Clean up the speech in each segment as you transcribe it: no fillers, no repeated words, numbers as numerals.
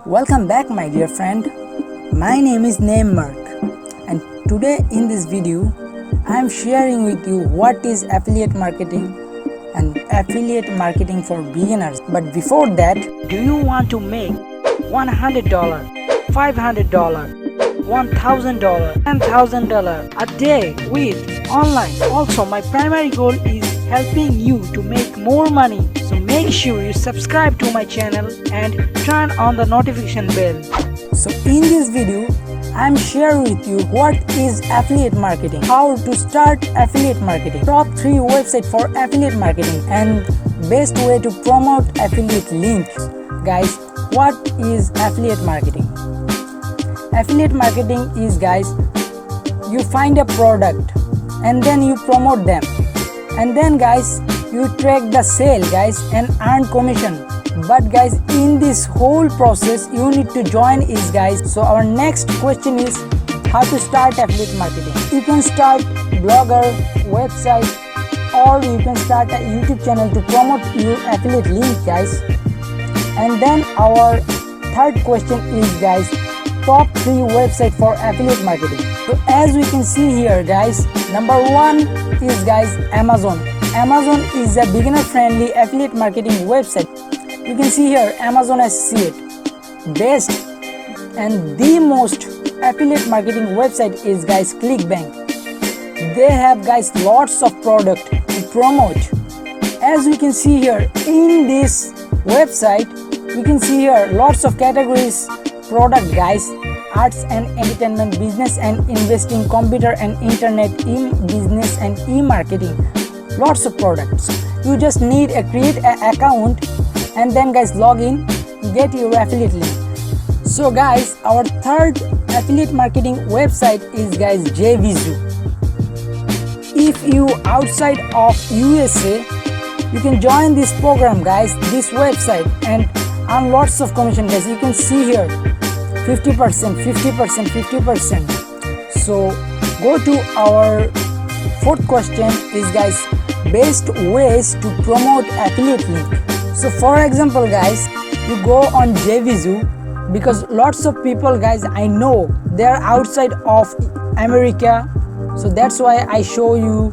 Welcome back my dear friend. My name is Mark, and today in this video I am sharing with you what is affiliate marketing and affiliate marketing for beginners. But before that, do you want to make $100, $500, $1,000, $10,000 a day with online? Also, my primary goal is helping you to make more money. So make sure you subscribe to my channel and turn on the notification bell. So in this video, I am sharing with you what is affiliate marketing, how to start affiliate marketing, top 3 websites for affiliate marketing, and best way to promote affiliate links. Guys, what is affiliate marketing? Affiliate marketing is, guys, you find a product and then you promote them, and then guys you track the sale, guys, and earn commission. But guys, in this whole process you need to join is, guys. So our next question is how to start affiliate marketing. You can start blogger, website, or you can start a YouTube channel to promote your affiliate link, guys. And then our third question is, guys, top 3 website for affiliate marketing. So as we can see here, guys, number 1 is, guys, Amazon. Amazon is a beginner friendly affiliate marketing website. You can see here Amazon Associate, best and the most affiliate marketing website is, guys, ClickBank. They have, guys, lots of product to promote. As we can see here in this website, you can see here lots of categories product, guys: arts and entertainment, business and investing, computer and internet, e-business and e-marketing. Lots of products. You just need to create an account and then, guys, log in, get your affiliate link. So guys, our third affiliate marketing website is, guys, JVZoo. If you outside of USA, you can join this program, guys, this website, and earn lots of commission, guys. You can see here 50%, 50%, 50%. So go to our fourth question is, guys, best ways to promote affiliate link. So for example, guys, you go on JVZoo, because lots of people, guys, I know they're outside of America, so that's why I show you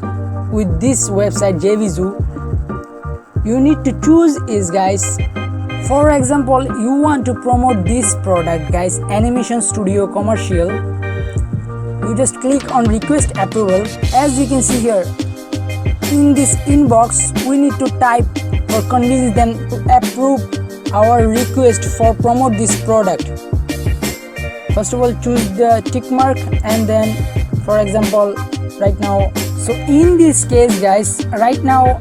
with this website JVZoo. You need to choose is, guys, for example, you want to promote this product, guys, animation studio commercial. You just click on request approval. As you can see here in this inbox, we need to type or convince them to approve our request for promote this product. First of all, choose the tick mark, and then, for example, right now, so in this case, guys, right now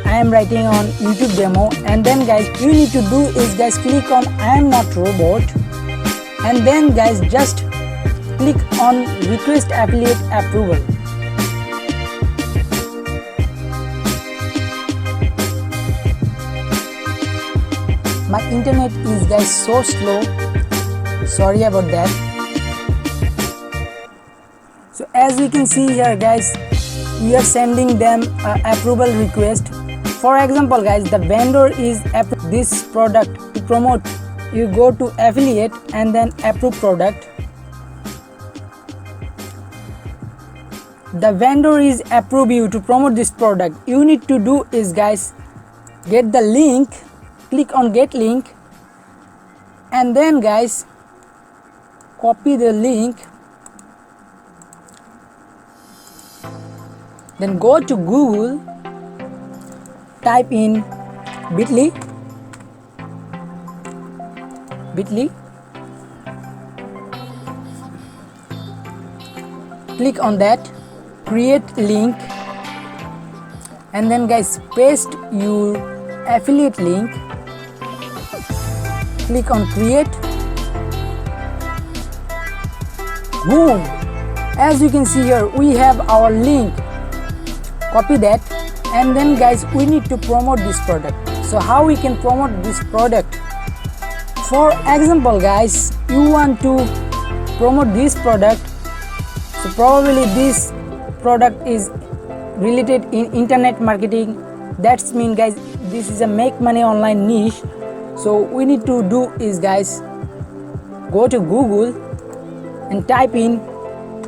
I am writing on YouTube demo, and then, guys, you need to do is, guys, click on I am not robot, and then, guys, just click on request affiliate approval. My internet is, guys, so slow, sorry about that. So as we can see here, guys, we are sending them approval request. For example, guys, the vendor is approve this product to promote. You go to affiliate and then approve product. The vendor is approve you to promote this product. You need to do is, guys, get the link, click on get link, and then, guys, copy the link, then go to Google, type in bit.ly, click on that, create link, and then, guys, paste your affiliate link, click on create. Boom! As you can see here, we have our link. Copy that, and then, guys, we need to promote this product. So how we can promote this product? For example, guys, you want to promote this product, so probably this product is related in internet marketing. That's mean, guys, this is a make money online niche. So we need to do is, guys, go to Google and type in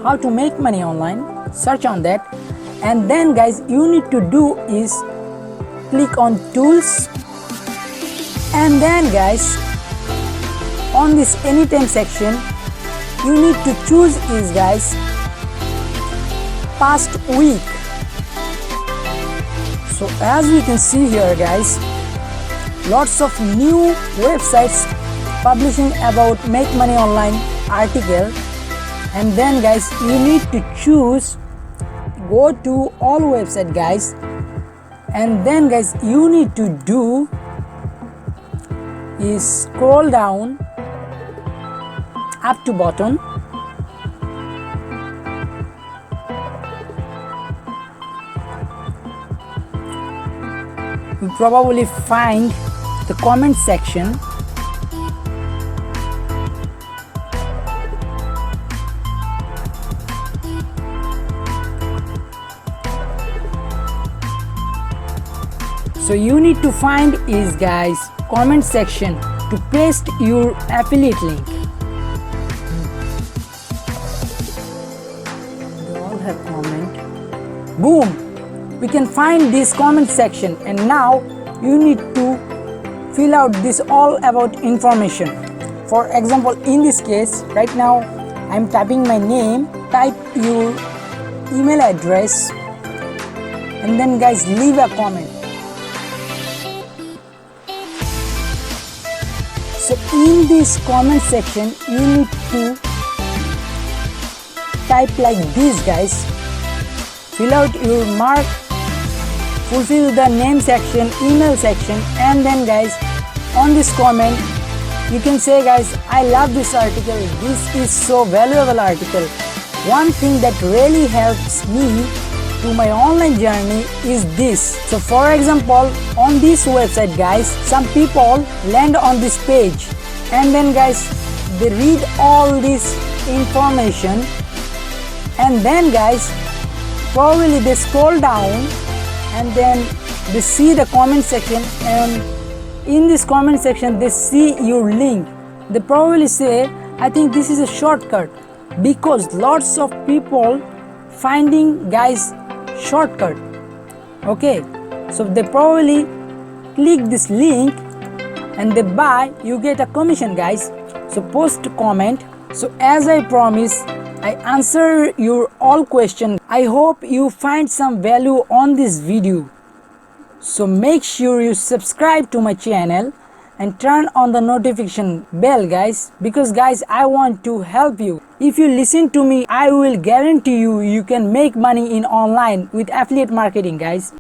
how to make money online, search on that, and then guys you need to do is click on tools, and then guys on this anytime section you need to choose is guys past week. So as we can see here guys, lots of new websites publishing about make money online article, and then guys you need to choose, go to all website guys, and then guys you need to do is scroll down up to bottom, you probably find the comment section. So you need to find is guys comment section to paste your affiliate link. They all have comment. Boom! We can find this comment section, and now you need to fill out this all about information. For example, in this case right now I'm typing my name, type your email address, and then guys leave a comment. So in this comment section you need to type like this guys, fill out your mark, fulfill the name section, email section, and then guys on this comment you can say guys, I love this article, this is so valuable article. One thing that really helps me to my online journey is this. So for example, on this website guys, some people land on this page, and then guys they read all this information, and then guys probably they scroll down and then they see the comment section, and in this comment section they see your link. They probably say, I think this is a shortcut, because lots of people finding guys shortcut. Okay, so they probably click this link and they buy, you get a commission guys. So post comment. So as I promise, I answer your all question. I hope you find some value on this video. So make sure you subscribe to my channel and turn on the notification bell guys, because guys I want to help you. If you listen to me, I will guarantee you can make money in online with affiliate marketing guys.